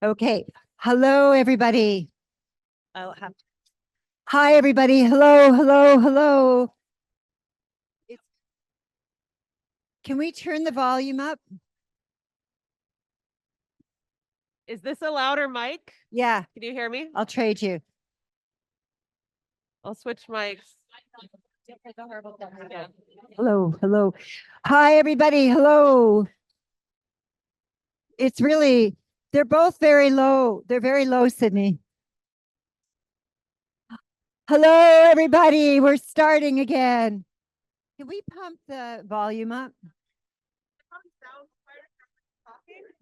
Okay. Hello, everybody. I'll have. Hi, everybody. Hello, hello, hello. Can we turn the volume up? Is this a louder mic? Yeah, Can you hear me? I'll trade you. I'll switch mics. Hello, hello. Hi, everybody. Hello. It's really, they're both very low. They're very low, Sydney. Hello, everybody. We're starting again. Can we pump the volume up?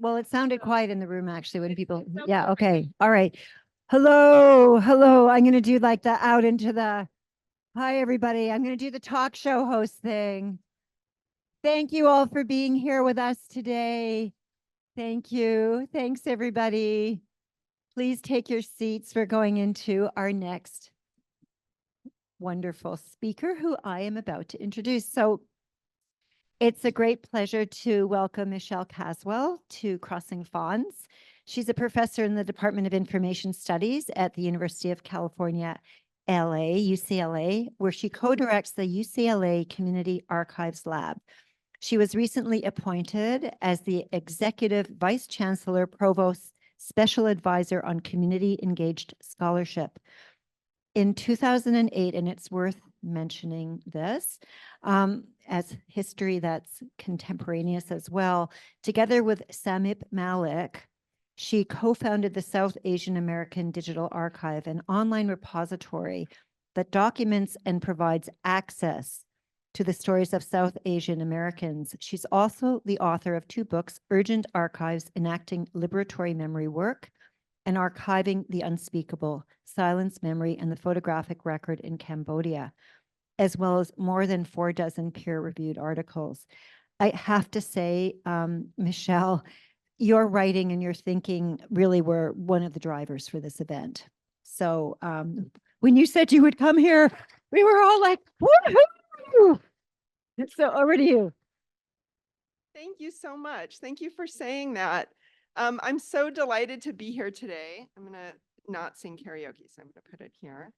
Well, it sounded quiet in the room, actually, when people, yeah, okay. All right. Hello, hello. I'm going to do like the out into the, hi, everybody. I'm going to do the talk show host thing. Thank you all for being here with us today. Thank you. Thanks, everybody. Please take your seats. We're going into our next wonderful speaker who I am about to introduce. So it's a great pleasure to welcome Michelle Caswell to Crossing Fonds. She's a professor in the Department of Information Studies at the University of California, LA, UCLA, where she co-directs the UCLA Community Archives Lab. She was recently appointed as the Executive Vice Chancellor Provost Special Advisor on Community Engaged Scholarship. In 2008, and it's worth mentioning this, as history that's contemporaneous as well, together with Samip Malik, she co-founded the South Asian American Digital Archive, an online repository that documents and provides access to the stories of South Asian Americans. She's also the author of 2 books, Urgent Archives, Enacting Liberatory Memory Work, and Archiving the Unspeakable, Silence, Memory, and the Photographic Record in Cambodia, as well as more than 4 peer-reviewed articles. I have to say, Michelle, your writing and your thinking really were one of the drivers for this event. So when you said you would come here, we were all like, woohoo! So over to you. Thank you so much. Thank you for saying that. I'm so delighted to be here today. I'm going to not sing karaoke, so I'm going to put it here.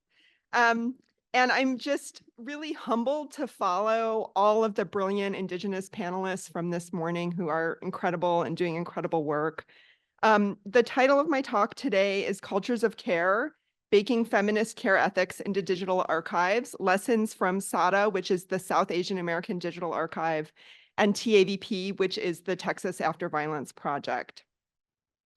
And I'm just really humbled to follow all of the brilliant Indigenous panelists from this morning who are incredible and doing incredible work. The title of my talk today is Cultures of Care, Baking Feminist Care Ethics into Digital Archives, Lessons from SAADA, which is the South Asian American Digital Archive, and TAVP, which is the Texas After Violence Project.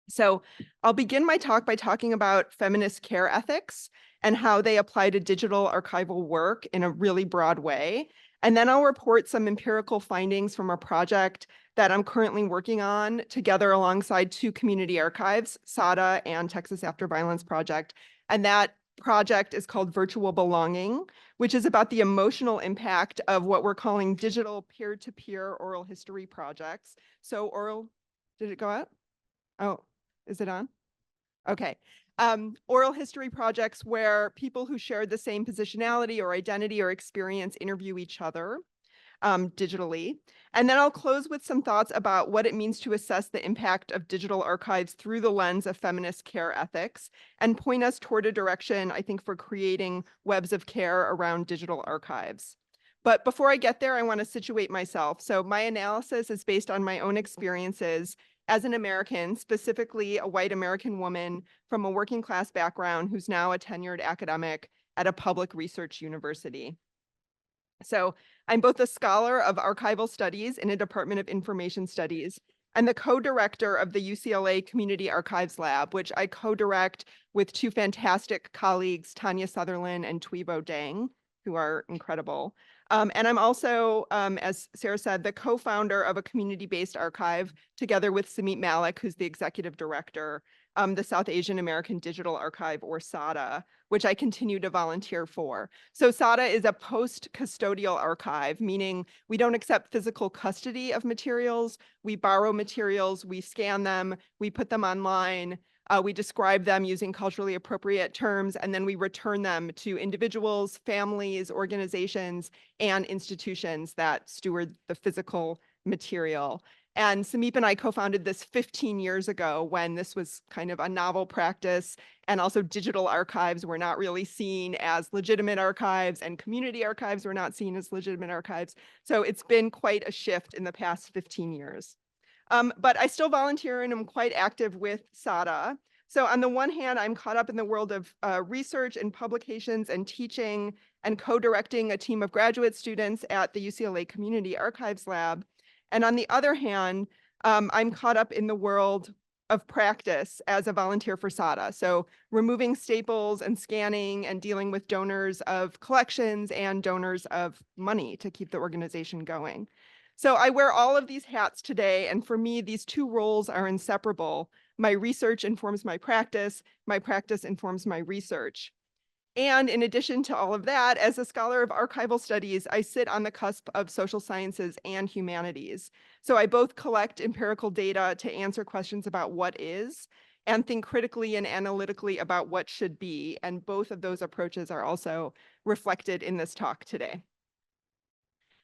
So I'll begin my talk by talking about feminist care ethics and how they apply to digital archival work in a really broad way. And then I'll report some empirical findings from a project that I'm currently working on together alongside 2 community archives, SAADA and Texas After Violence Project. And that project is called Virtual Belonging, which is about the emotional impact of what we're calling digital peer-to-peer oral history projects. So oral, did it go out? Oh, is it on? Okay. Oral history projects where people who share the same positionality or identity or experience interview each other digitally. And then I'll close with some thoughts about what it means to assess the impact of digital archives through the lens of feminist care ethics and point us toward a direction, I think, for creating webs of care around digital archives. But before I get there, I want to situate myself. So my analysis is based on my own experiences as an American, specifically a white American woman from a working class background who's now a tenured academic at a public research university. So I'm both a scholar of archival studies in a Department of Information Studies and the co-director of the UCLA Community Archives Lab, which I co-direct with 2 fantastic colleagues, Tanya Sutherland and Tuibo Dang, who are incredible. And I'm also, as Sara said, the co-founder of a community-based archive together with Samip Malik, who's the executive director, the South Asian American Digital Archive, or SAADA, which I continue to volunteer for. So SAADA is a post-custodial archive, meaning we don't accept physical custody of materials. We borrow materials, we scan them, we put them online, we describe them using culturally appropriate terms, and then we return them to individuals, families, organizations, and institutions that steward the physical material. And Sameep and I co-founded this 15 years ago when this was kind of a novel practice, and also digital archives were not really seen as legitimate archives, and community archives were not seen as legitimate archives. So it's been quite a shift in the past 15 years. But I still volunteer and I'm quite active with SAADA. So on the one hand, I'm caught up in the world of research and publications and teaching and co-directing a team of graduate students at the UCLA Community Archives Lab. And on the other hand, I'm caught up in the world of practice as a volunteer for SAADA. So removing staples and scanning and dealing with donors of collections and donors of money to keep the organization going. So I wear all of these hats today, and for me, these two roles are inseparable. My research informs my practice informs my research. And in addition to all of that, as a scholar of archival studies, I sit on the cusp of social sciences and humanities. So I both collect empirical data to answer questions about what is, and think critically and analytically about what should be. And both of those approaches are also reflected in this talk today.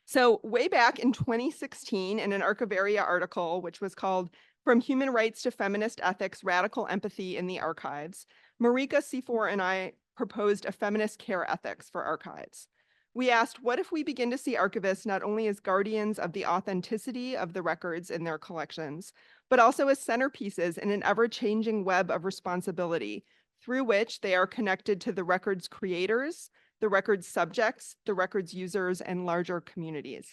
So way back in 2016, in an Archivaria article, which was called From Human Rights to Feminist Ethics, Radical Empathy in the Archives, Marika C4 and I proposed a feminist care ethics for archives. We asked, what if we begin to see archivists not only as guardians of the authenticity of the records in their collections, but also as centerpieces in an ever-changing web of responsibility through which they are connected to the record's creators, the record's subjects, the record's users, and larger communities.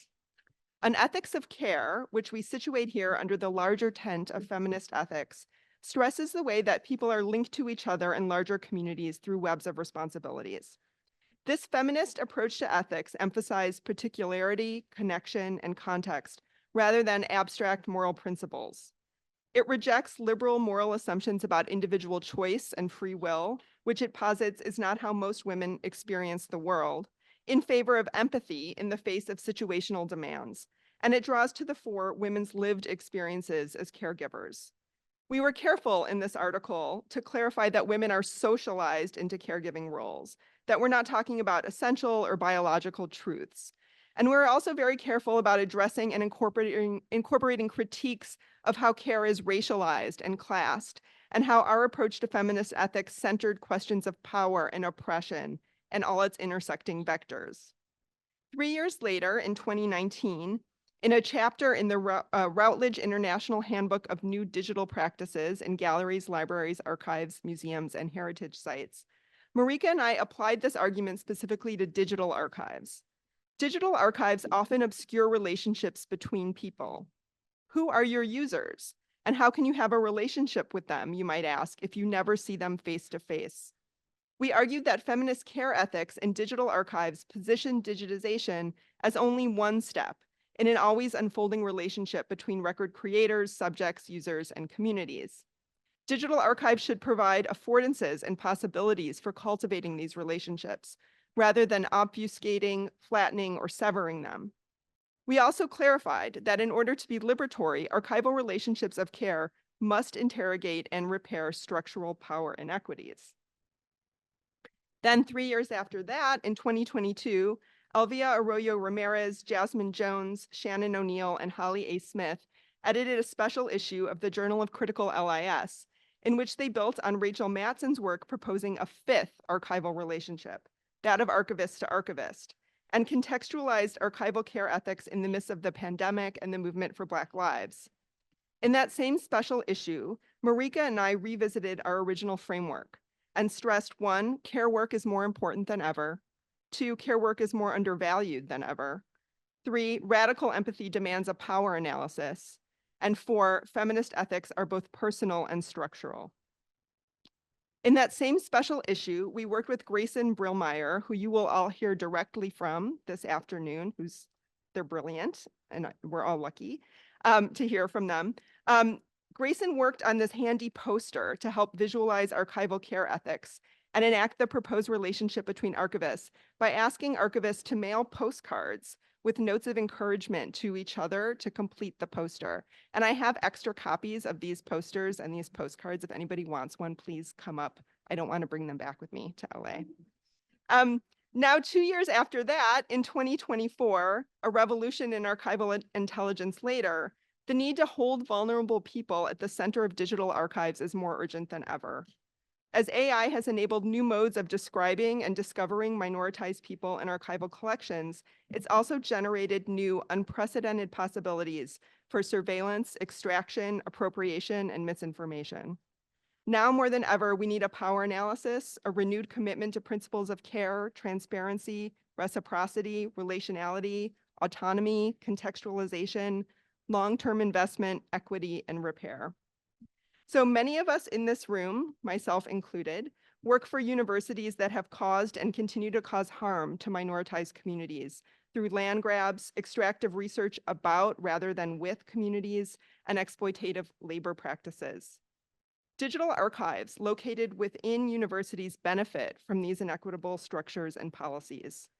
An ethics of care, which we situate here under the larger tent of feminist ethics, stresses the way that people are linked to each other and larger communities through webs of responsibilities. This feminist approach to ethics emphasizes particularity, connection, and context, rather than abstract moral principles. It rejects liberal moral assumptions about individual choice and free will, which it posits is not how most women experience the world, in favor of empathy in the face of situational demands. And it draws to the fore women's lived experiences as caregivers. We were careful in this article to clarify that women are socialized into caregiving roles, that we're not talking about essential or biological truths. And we're also very careful about addressing and incorporating critiques of how care is racialized and classed, and how our approach to feminist ethics centered questions of power and oppression and all its intersecting vectors. 3 years later, in 2019, in a chapter in the Routledge International Handbook of New Digital Practices in Galleries, Libraries, Archives, Museums, and Heritage Sites, Marika and I applied this argument specifically to digital archives. Digital archives often obscure relationships between people. Who are your users? And how can you have a relationship with them, you might ask, if you never see them face to face? We argued that feminist care ethics in digital archives position digitization as only one step in an always unfolding relationship between record creators, subjects, users, and communities. Digital archives should provide affordances and possibilities for cultivating these relationships, rather than obfuscating, flattening, or severing them. We also clarified that in order to be liberatory, archival relationships of care must interrogate and repair structural power inequities. Then 3 years after that, in 2022, Elvia Arroyo Ramirez, Jasmine Jones, Shannon O'Neill, and Holly A. Smith edited a special issue of the Journal of Critical LIS, in which they built on Rachel Matson's work proposing a fifth archival relationship, that of archivist to archivist, and contextualized archival care ethics in the midst of the pandemic and the movement for Black lives. In that same special issue, Marika and I revisited our original framework and stressed 1, care work is more important than ever. 2, care work is more undervalued than ever. 3, radical empathy demands a power analysis. And 4, feminist ethics are both personal and structural. In that same special issue, we worked with Grayson Brillmeyer, who you will all hear directly from this afternoon, they're brilliant, and we're all lucky to hear from them. Grayson worked on this handy poster to help visualize archival care ethics and enact the proposed relationship between archivists by asking archivists to mail postcards with notes of encouragement to each other to complete the poster. And I have extra copies of these posters and these postcards. If anybody wants one, please come up. I don't want to bring them back with me to LA. Now, 2 years after that, in 2024, a revolution in archival intelligence later, The need to hold vulnerable people at the center of digital archives is more urgent than ever. As AI has enabled new modes of describing and discovering minoritized people in archival collections, it's also generated new unprecedented possibilities for surveillance, extraction, appropriation, and misinformation. Now more than ever, we need a power analysis, a renewed commitment to principles of care, transparency, reciprocity, relationality, autonomy, contextualization, long-term investment, equity, and repair. So many of us in this room, myself included, work for universities that have caused and continue to cause harm to minoritized communities through land grabs, extractive research about rather than with communities, and exploitative labor practices. Digital archives located within universities benefit from these inequitable structures and policies.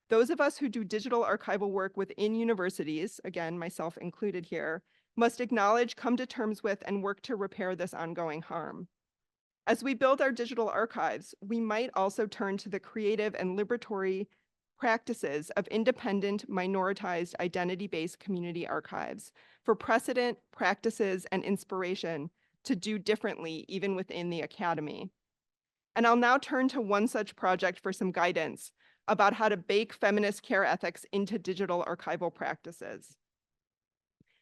Those of us who do digital archival work within universities, again, myself included here, must acknowledge, come to terms with, and work to repair this ongoing harm. As we build our digital archives, we might also turn to the creative and liberatory practices of independent, minoritized, identity-based community archives for precedent, practices, and inspiration to do differently even within the academy. And I'll now turn to one such project for some guidance about how to bake feminist care ethics into digital archival practices.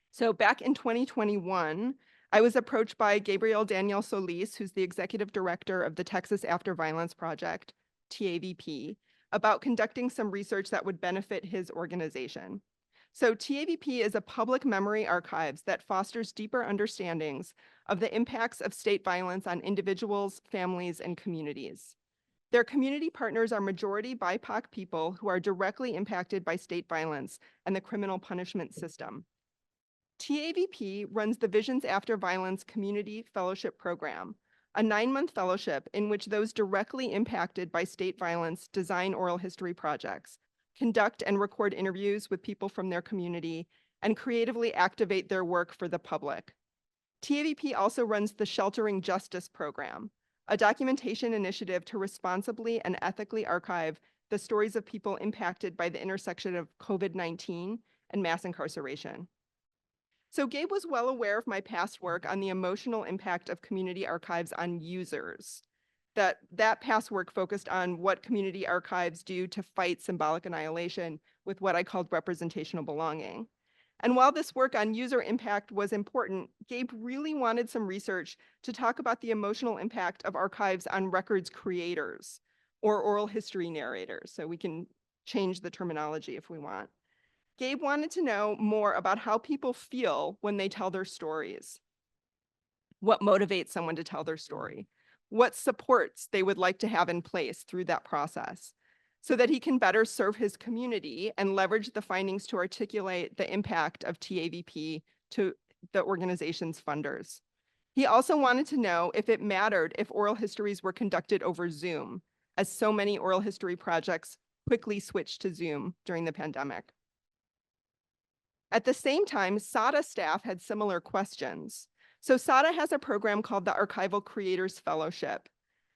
So back in 2021, I was approached by Gabriel Daniel Solis, who's the executive director of the Texas After Violence Project, TAVP, about conducting some research that would benefit his organization. So TAVP is a public memory archives that fosters deeper understandings of the impacts of state violence on individuals, families, and communities. Their community partners are majority BIPOC people who are directly impacted by state violence and the criminal punishment system. TAVP runs the Visions After Violence Community Fellowship Program, a 9-month fellowship in which those directly impacted by state violence design oral history projects, conduct and record interviews with people from their community, and creatively activate their work for the public. TAVP also runs the Sheltering Justice Program, a documentation initiative to responsibly and ethically archive the stories of people impacted by the intersection of COVID-19 and mass incarceration. So Gabe was well aware of my past work on the emotional impact of community archives on users. That past work focused on what community archives do to fight symbolic annihilation with what I called representational belonging. And while this work on user impact was important, Gabe really wanted some research to talk about the emotional impact of archives on records creators or oral history narrators. So we can change the terminology if we want. Gabe wanted to know more about how people feel when they tell their stories. What motivates someone to tell their story? What supports they would like to have in place through that process, so that he can better serve his community and leverage the findings to articulate the impact of TAVP to the organization's funders. He also wanted to know if it mattered if oral histories were conducted over Zoom, as so many oral history projects quickly switched to Zoom during the pandemic. At the same time, SAADA staff had similar questions. So SAADA has a program called the Archival Creators Fellowship.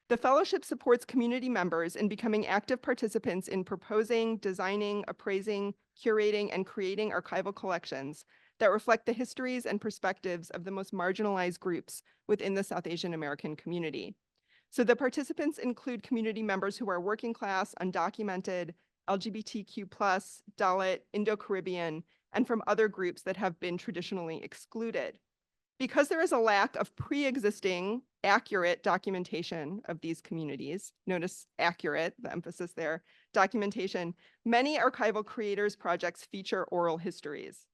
The fellowship supports community members in becoming active participants in proposing, designing, appraising, curating, and creating archival collections that reflect the histories and perspectives of the most marginalized groups within the South Asian American community. So the participants include community members who are working class, undocumented, LGBTQ+, Dalit, Indo-Caribbean, and from other groups that have been traditionally excluded. Because there is a lack of pre-existing accurate documentation of these communities, notice accurate, the emphasis there, documentation, many archival creators projects feature oral histories.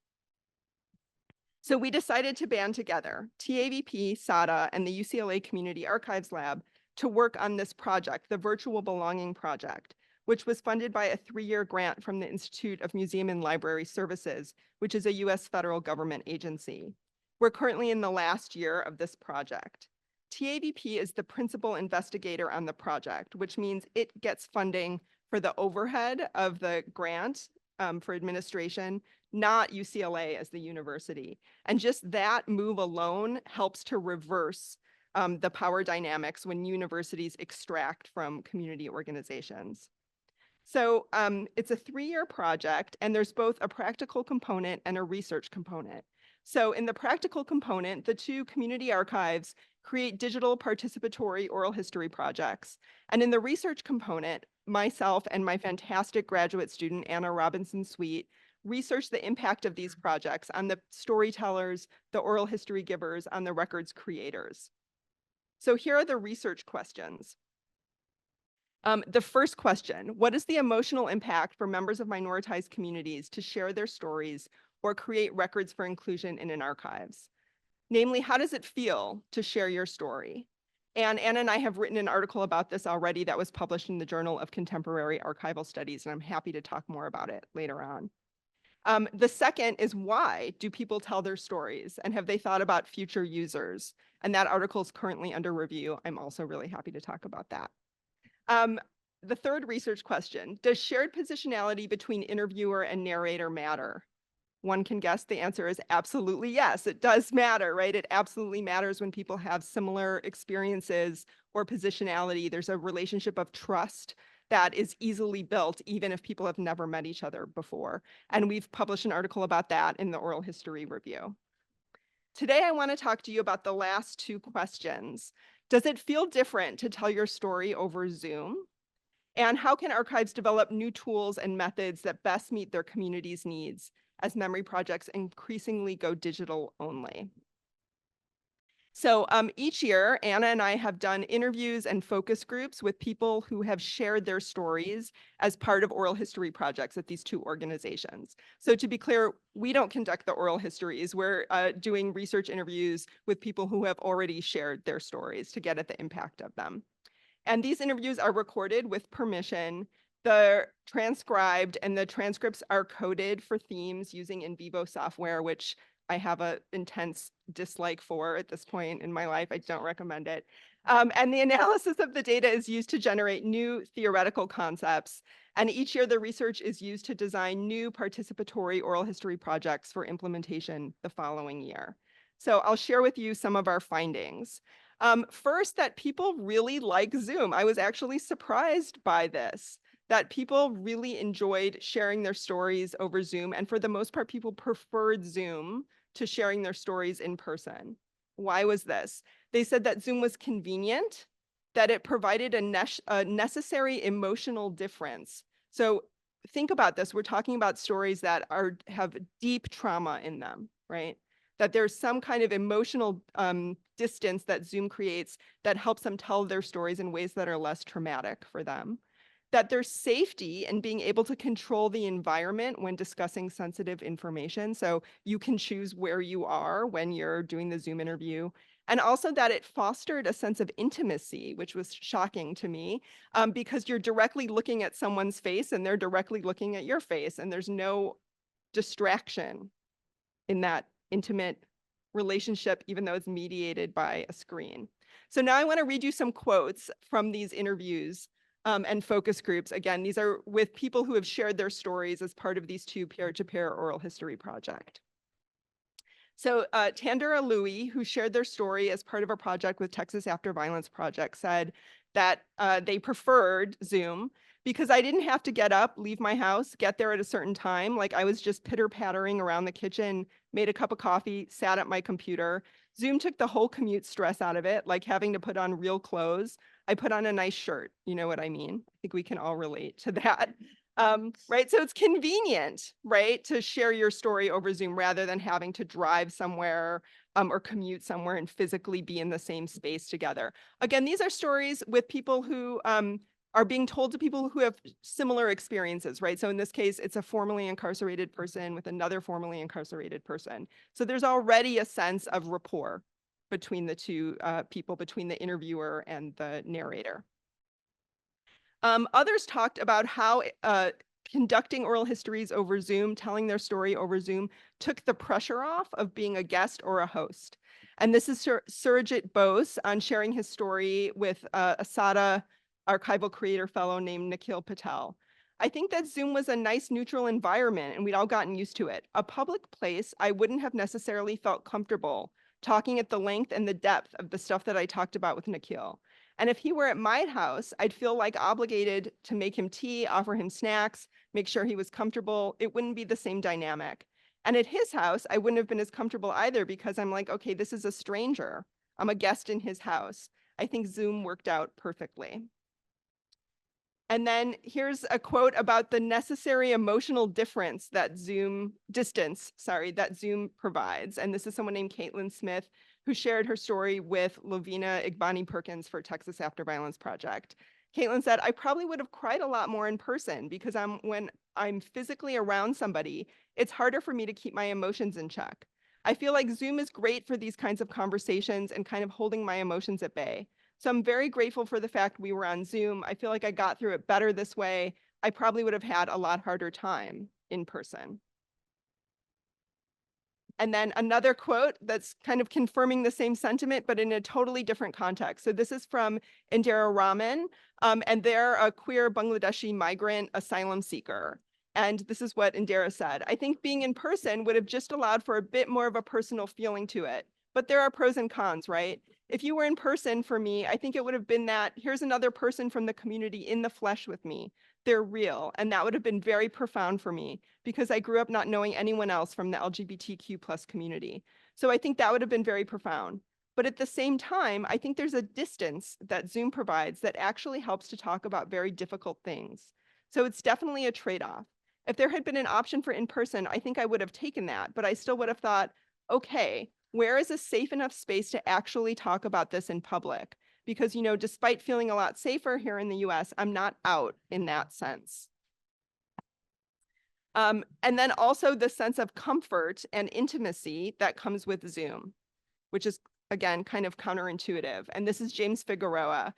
So we decided to band together, TAVP, SAADA, and the UCLA Community Archives Lab to work on this project, the Virtual Belonging Project, which was funded by a 3-year grant from the Institute of Museum and Library Services, which is a US federal government agency. We're currently in the last year of this project. TAVP is the principal investigator on the project, which means it gets funding for the overhead of the grant for administration, not UCLA as the university. And just that move alone helps to reverse the power dynamics when universities extract from community organizations. So it's a 3-year project, and there's both a practical component and a research component. So in the practical component, the two community archives create digital participatory oral history projects. And in the research component, myself and my fantastic graduate student, Anna Robinson-Sweet, research the impact of these projects on the storytellers, the oral history givers, on the records creators. So here are the research questions. The first question, what is the emotional impact for members of minoritized communities to share their stories or create records for inclusion in an archives? Namely, how does it feel to share your story? And Anna and I have written an article about this already that was published in the Journal of Contemporary Archival Studies, and I'm happy to talk more about it later on. The second is, why do people tell their stories, and have they thought about future users? And that article is currently under review. I'm also really happy to talk about that. The third research question, does shared positionality between interviewer and narrator matter? One can guess the answer is absolutely yes, it does matter, right? It absolutely matters when people have similar experiences or positionality. There's a relationship of trust that is easily built, even if people have never met each other before. And we've published an article about that in the Oral History Review. Today, I want to talk to you about the last two questions. Does it feel different to tell your story over Zoom? And how can archives develop new tools and methods that best meet their community's needs as memory projects increasingly go digital only? So each year, Anna and I have done interviews and focus groups with people who have shared their stories as part of oral history projects at these two organizations. So to be clear, we don't conduct the oral histories. We're doing research interviews with people who have already shared their stories to get at the impact of them. And these interviews are recorded with permission. They're transcribed, and the transcripts are coded for themes using in vivo software, which I have an intense dislike for at this point in my life. I don't recommend it. And the analysis of the data is used to generate new theoretical concepts. And each year, the research is used to design new participatory oral history projects for implementation the following year. So I'll share with you some of our findings. First, that people really like Zoom. I was actually surprised by this, that people really enjoyed sharing their stories over Zoom. And for the most part, people preferred Zoom to sharing their stories in person. Why was this? They said that Zoom was convenient, that it provided a necessary emotional difference. So think about this. We're talking about stories that have deep trauma in them, right? That there's some kind of emotional distance that Zoom creates that helps them tell their stories in ways that are less traumatic for them. That there's safety in being able to control the environment when discussing sensitive information. So you can choose where you are when you're doing the Zoom interview. And also that it fostered a sense of intimacy, which was shocking to me, because you're directly looking at someone's face and they're directly looking at your face, and there's no distraction in that intimate relationship, even though it's mediated by a screen. So now I want to read you some quotes from these interviews and focus groups. Again, these are with people who have shared their stories as part of these two peer-to-peer oral history project. So Tandura Louie, who shared their story as part of a project with Texas After Violence Project, said that they preferred Zoom because I didn't have to get up, leave my house, get there at a certain time. Like I was just pitter-pattering around the kitchen, made a cup of coffee, sat at my computer. Zoom took the whole commute stress out of it, like having to put on real clothes. I put on a nice shirt, you know what I mean? I think we can all relate to that. Right, so it's convenient, right, to share your story over Zoom rather than having to drive somewhere or commute somewhere and physically be in the same space together. Again, these are stories with people who are being told to people who have similar experiences, right? So in this case, it's a formerly incarcerated person with another formerly incarcerated person. So there's already a sense of rapport between the two people, between the interviewer and the narrator. Others talked about how conducting oral histories over Zoom, telling their story over Zoom, took the pressure off of being a guest or a host. And this is Surajit Bose on sharing his story with a SAADA archival creator fellow named Nikhil Patel. I think that Zoom was a nice neutral environment and we'd all gotten used to it. A public place, I wouldn't have necessarily felt comfortable talking at the length and the depth of the stuff that I talked about with Nikhil. And if he were at my house, I'd feel like obligated to make him tea, offer him snacks, make sure he was comfortable. It wouldn't be the same dynamic. And at his house, I wouldn't have been as comfortable either because I'm like, okay, this is a stranger. I'm a guest in his house. I think Zoom worked out perfectly. And then here's a quote about the necessary emotional distance that Zoom provides. And this is someone named Caitlin Smith, who shared her story with Lovina Igbani-Perkins for Texas After Violence Project. Caitlin said, I probably would have cried a lot more in person because when I'm physically around somebody, it's harder for me to keep my emotions in check. I feel like Zoom is great for these kinds of conversations and kind of holding my emotions at bay. So I'm very grateful for the fact we were on Zoom. I feel like I got through it better this way. I probably would have had a lot harder time in person. And then another quote that's kind of confirming the same sentiment, but in a totally different context. So this is from Indira Raman, and they're a queer Bangladeshi migrant asylum seeker. And this is what Indira said. I think being in person would have just allowed for a bit more of a personal feeling to it. But there are pros and cons, right? If you were in person for me, I think it would have been that here's another person from the community in the flesh with me. They're real. And that would have been very profound for me because I grew up not knowing anyone else from the LGBTQ+ community. So I think that would have been very profound. But at the same time, I think there's a distance that Zoom provides that actually helps to talk about very difficult things. So it's definitely a trade-off. If there had been an option for in-person, I think I would have taken that, but I still would have thought, okay, where is a safe enough space to actually talk about this in public? Because, despite feeling a lot safer here in the US, I'm not out in that sense. And then also the sense of comfort and intimacy that comes with Zoom, which is, again, kind of counterintuitive. And this is James Figueroa,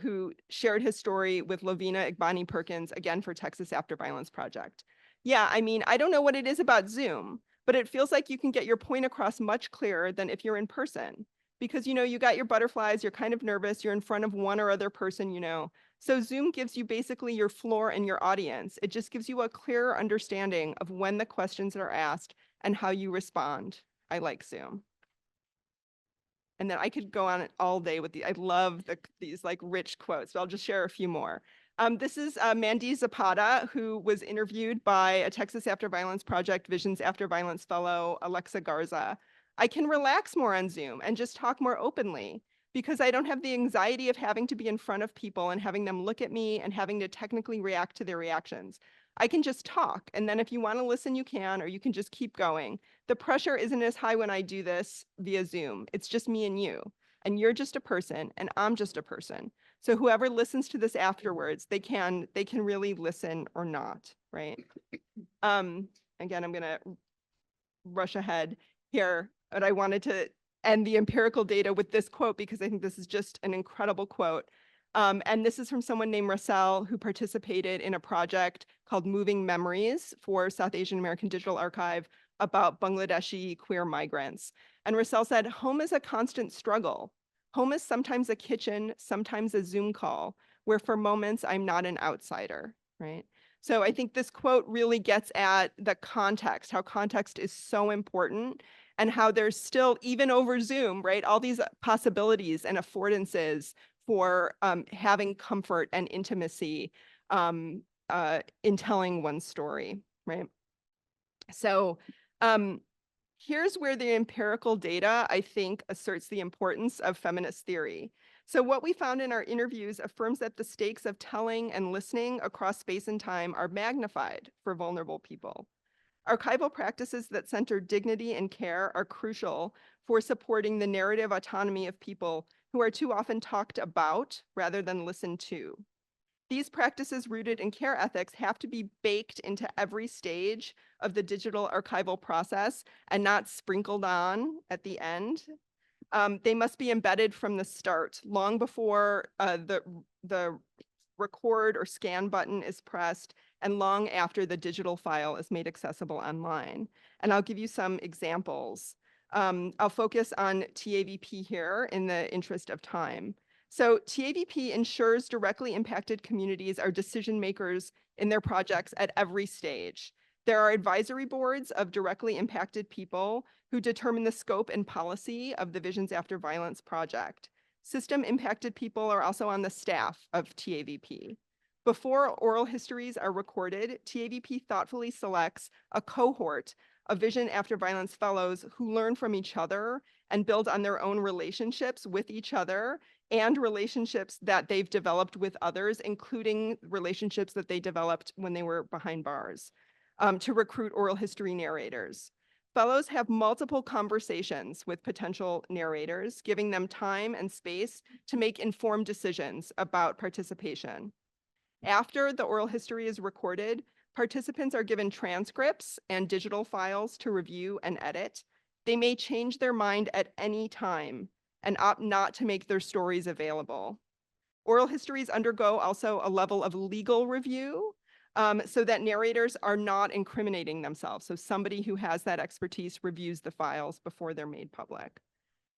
who shared his story with Lovina Igbani-Perkins, again, for Texas After Violence Project. Yeah, I mean, I don't know what it is about Zoom, but it feels like you can get your point across much clearer than if you're in person. Because, you got your butterflies, you're kind of nervous, you're in front of one or other person, So Zoom gives you basically your floor and your audience. It just gives you a clearer understanding of when the questions are asked and how you respond. I like Zoom. And then I could go on all day with I love these like rich quotes, but I'll just share a few more. This is Mandy Zapata, who was interviewed by a Texas After Violence Project Visions After Violence fellow, Alexa Garza. I can relax more on Zoom and just talk more openly because I don't have the anxiety of having to be in front of people and having them look at me and having to technically react to their reactions. I can just talk, and then if you want to listen, you can, or you can just keep going. The pressure isn't as high when I do this via Zoom. It's just me and you, and you're just a person, and I'm just a person. So whoever listens to this afterwards, they can really listen or not, right? Again, I'm gonna rush ahead here, but I wanted to end the empirical data with this quote because I think this is just an incredible quote. And this is from someone named Russell, who participated in a project called Moving Memories for South Asian American Digital Archive about Bangladeshi queer migrants. And Russell said, home is a constant struggle. Home is sometimes a kitchen, sometimes a Zoom call, where for moments I'm not an outsider, right? So I think this quote really gets at the context, how context is so important and how there's still, even over Zoom, right, all these possibilities and affordances for having comfort and intimacy in telling one's story, right? So here's where the empirical data, I think, asserts the importance of feminist theory. So what we found in our interviews affirms that the stakes of telling and listening across space and time are magnified for vulnerable people. Archival practices that center dignity and care are crucial for supporting the narrative autonomy of people who are too often talked about rather than listened to. These practices rooted in care ethics have to be baked into every stage of the digital archival process and not sprinkled on at the end. They must be embedded from the start, long before the record or scan button is pressed and long after the digital file is made accessible online. And I'll give you some examples. I'll focus on TAVP here in the interest of time. So TAVP ensures directly impacted communities are decision makers in their projects at every stage. There are advisory boards of directly impacted people who determine the scope and policy of the Visions After Violence project. System impacted people are also on the staff of TAVP. Before oral histories are recorded, TAVP thoughtfully selects a cohort a Vision After Violence fellows who learn from each other and build on their own relationships with each other and relationships that they've developed with others, including relationships that they developed when they were behind bars, to recruit oral history narrators. Fellows have multiple conversations with potential narrators, giving them time and space to make informed decisions about participation. After the oral history is recorded, participants are given transcripts and digital files to review and edit. They may change their mind at any time and opt not to make their stories available. Oral histories undergo also a level of legal review so that narrators are not incriminating themselves. So somebody who has that expertise reviews the files before they're made public.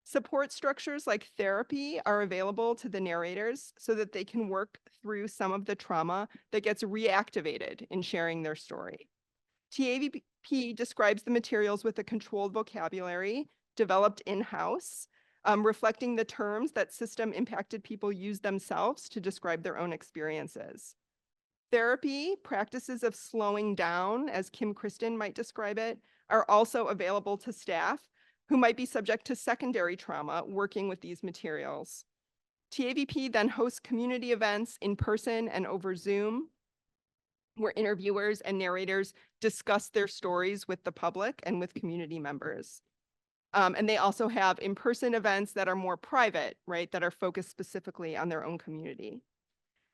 Support structures like therapy are available to the narrators so that they can work through some of the trauma that gets reactivated in sharing their story. TAVP describes the materials with a controlled vocabulary developed in-house, reflecting the terms that system-impacted people use themselves to describe their own experiences. Therapy, practices of slowing down, as Kim Kristen might describe it, are also available to staff who might be subject to secondary trauma working with these materials. TAVP then hosts community events in person and over Zoom, where interviewers and narrators discuss their stories with the public and with community members. And they also have in-person events that are more private, right, that are focused specifically on their own community.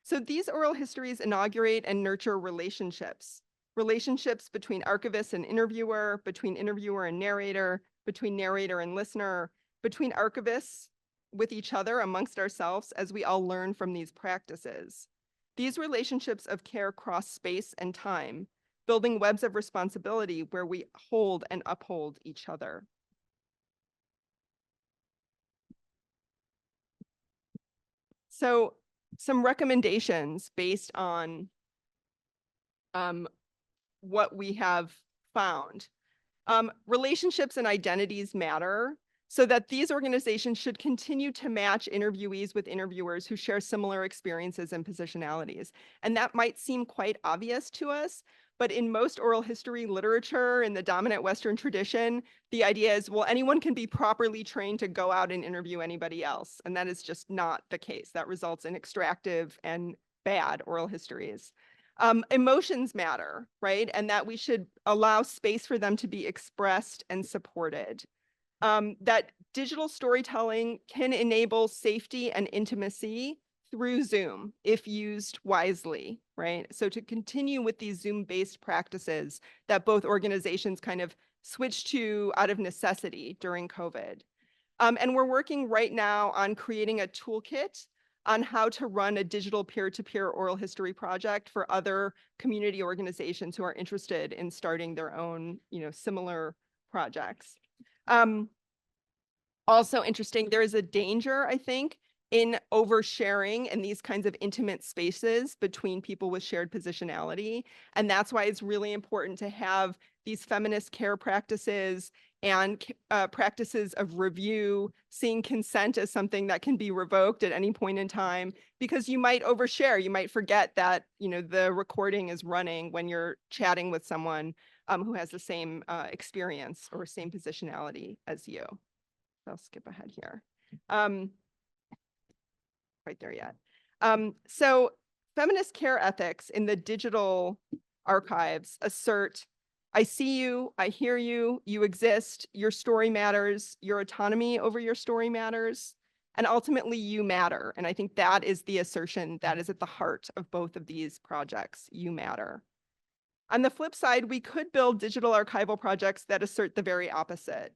So these oral histories inaugurate and nurture relationships between archivist and interviewer, between interviewer and narrator, between narrator and listener, between archivists with each other amongst ourselves as we all learn from these practices. These relationships of care cross space and time, building webs of responsibility where we hold and uphold each other. So some recommendations based on what we have found. Relationships and identities matter, so that these organizations should continue to match interviewees with interviewers who share similar experiences and positionalities. And that might seem quite obvious to us, but in most oral history literature in the dominant Western tradition, the idea is, well, anyone can be properly trained to go out and interview anybody else. And that is just not the case. That results in extractive and bad oral histories. Emotions matter, right? And that we should allow space for them to be expressed and supported. That digital storytelling can enable safety and intimacy through Zoom if used wisely, right? So to continue with these Zoom-based practices that both organizations kind of switched to out of necessity during COVID. And we're working right now on creating a toolkit on how to run a digital peer-to-peer oral history project for other community organizations who are interested in starting their own, similar projects. Also interesting, there is a danger, I think, in oversharing in these kinds of intimate spaces between people with shared positionality. And that's why it's really important to have these feminist care practices and practices of review, seeing consent as something that can be revoked at any point in time, because you might overshare. You might forget that, the recording is running when you're chatting with someone who has the same experience or same positionality as you. I'll skip ahead here. Right there yet. So feminist care ethics in the digital archives assert, I see you, I hear you, you exist, your story matters, your autonomy over your story matters, and ultimately you matter. And I think that is the assertion that is at the heart of both of these projects, you matter. On the flip side, we could build digital archival projects that assert the very opposite.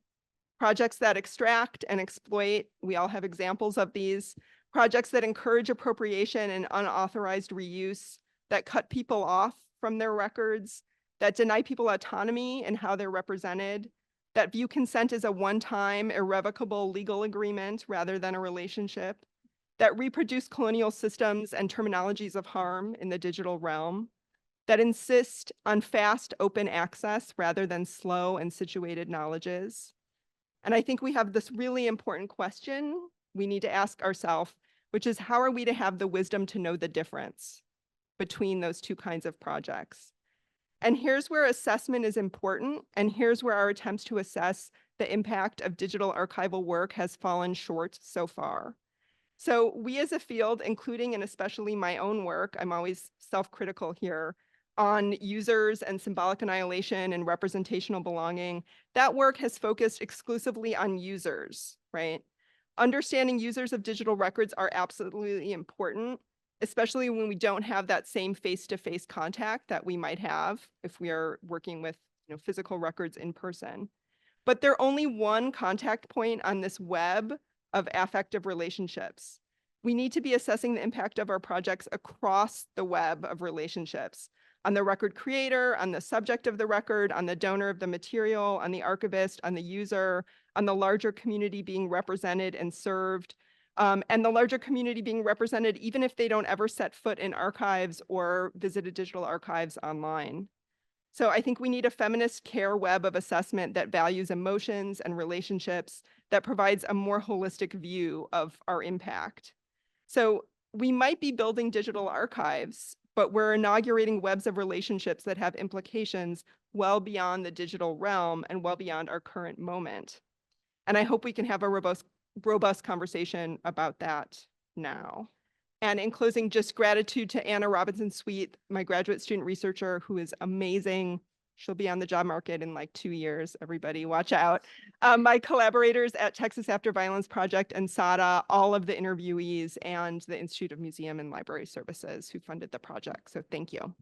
Projects that extract and exploit, we all have examples of these. Projects that encourage appropriation and unauthorized reuse, that cut people off from their records, that deny people autonomy and how they're represented, that view consent as a one-time irrevocable legal agreement rather than a relationship, that reproduce colonial systems and terminologies of harm in the digital realm, that insist on fast, open access rather than slow and situated knowledges. And I think we have this really important question we need to ask ourselves, which is how are we to have the wisdom to know the difference between those two kinds of projects? And here's where assessment is important, and here's where our attempts to assess the impact of digital archival work has fallen short so far. So we as a field, including and especially my own work, I'm always self-critical here, on users and symbolic annihilation and representational belonging, that work has focused exclusively on users, right? Understanding users of digital records are absolutely important, especially when we don't have that same face-to-face contact that we might have if we are working with physical records in person. But they're only one contact point on this web of affective relationships. We need to be assessing the impact of our projects across the web of relationships, on the record creator, on the subject of the record, on the donor of the material, on the archivist, on the user, on the larger community being represented and served, and the larger community being represented even if they don't ever set foot in archives or visit a digital archives online. So I think we need a feminist care web of assessment that values emotions and relationships, that provides a more holistic view of our impact. So we might be building digital archives, but we're inaugurating webs of relationships that have implications well beyond the digital realm and well beyond our current moment. And I hope we can have a robust conversation about that now. And in closing, just gratitude to Anna Robinson-Sweet, my graduate student researcher, who is amazing. She'll be on the job market in like 2 years. Everybody watch out. My collaborators at Texas After Violence Project and SAADA, all of the interviewees, and the Institute of Museum and Library Services who funded the project. So thank you.